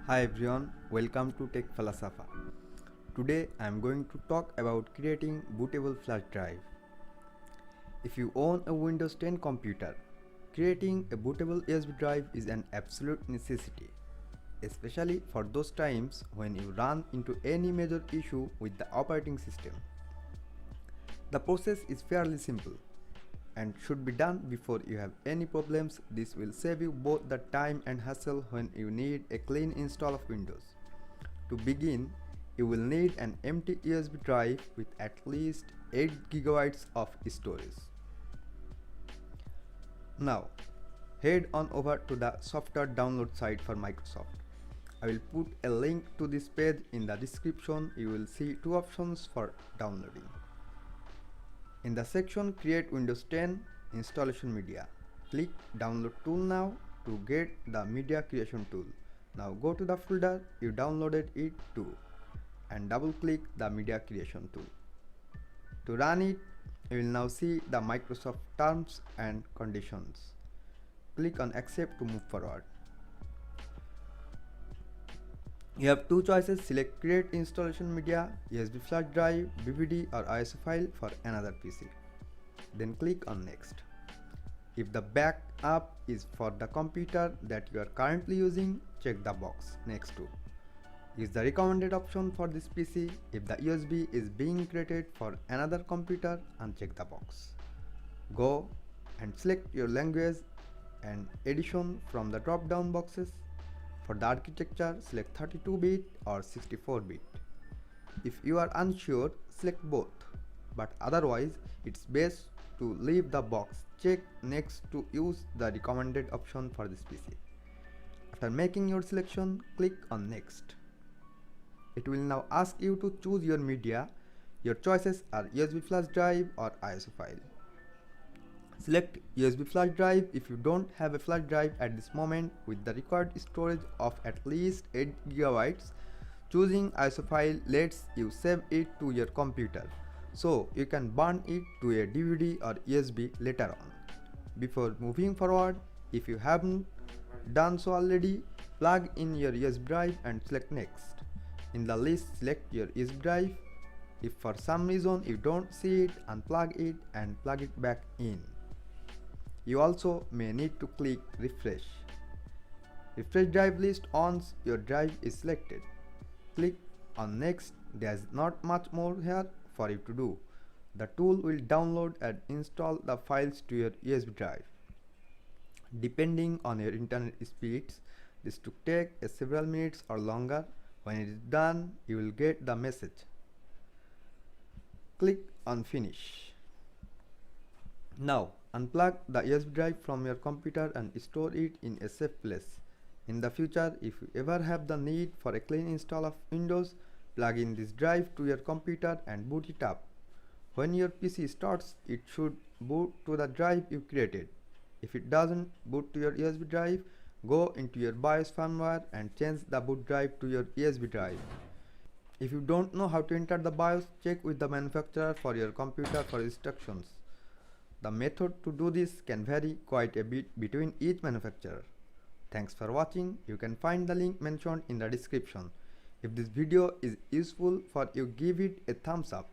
Hi everyone, welcome to Tech Falsafa. Today I am going to talk about creating bootable flash drive. If you own a Windows 10 computer, creating a bootable USB drive is an absolute necessity, especially for those times when you run into any major issue with the operating system. The process is fairly simple and should be done before you have any problems. This will save you both the time and hassle when you need a clean install of Windows. To begin, you will need an empty USB drive with at least 8 GB of storage. Now, head on over to the software download site for Microsoft. I will put a link to this page in the description. You will see two options for downloading. In the section Create Windows 10 Installation Media, click Download Tool now to get the media creation tool. Now go to the folder you downloaded it to and double click the media creation tool. To run it, you will now see the Microsoft Terms and Conditions. Click on Accept to move forward. You have two choices: select Create Installation Media, USB flash drive, DVD or ISO file for another PC. Then click on Next. If the backup is for the computer that you are currently using, check the box next to. Is the recommended option for this PC. If the USB is being created for another computer, uncheck the box. Go and select your language and edition from the drop down boxes. For the architecture, select 32-bit or 64-bit. If you are unsure, select both, but otherwise it's best to leave the box. Check Next to use the recommended option for this PC. After making your selection, click on Next. It will now ask you to choose your media. Your choices are USB flash drive or ISO file. Select USB flash drive if you don't have a flash drive at this moment with the required storage of at least 8 GB. Choosing ISO file lets you save it to your computer, so you can burn it to a DVD or USB later on. Before moving forward, if you haven't done so already, plug in your USB drive and select Next. In the list, select your USB drive. If for some reason you don't see it, unplug it and plug it back in. You also may need to click Refresh. Refresh drive list once your drive is selected. Click on Next. There's not much more here for you to do. The tool will download and install the files to your USB drive. Depending on your internet speeds, this could take several minutes or longer. When it is done, you will get the message. Click on Finish. Now, unplug the USB drive from your computer and store it in a safe place. In the future, if you ever have the need for a clean install of Windows, plug in this drive to your computer and boot it up. When your PC starts, it should boot to the drive you created. If it doesn't boot to your USB drive, go into your BIOS firmware and change the boot drive to your USB drive. If you don't know how to enter the BIOS, check with the manufacturer for your computer for instructions. The method to do this can vary quite a bit between each manufacturer. Thanks for watching. You can find the link mentioned in the description. If this video is useful for you, give it a thumbs up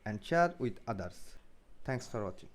and share with others. Thanks for watching.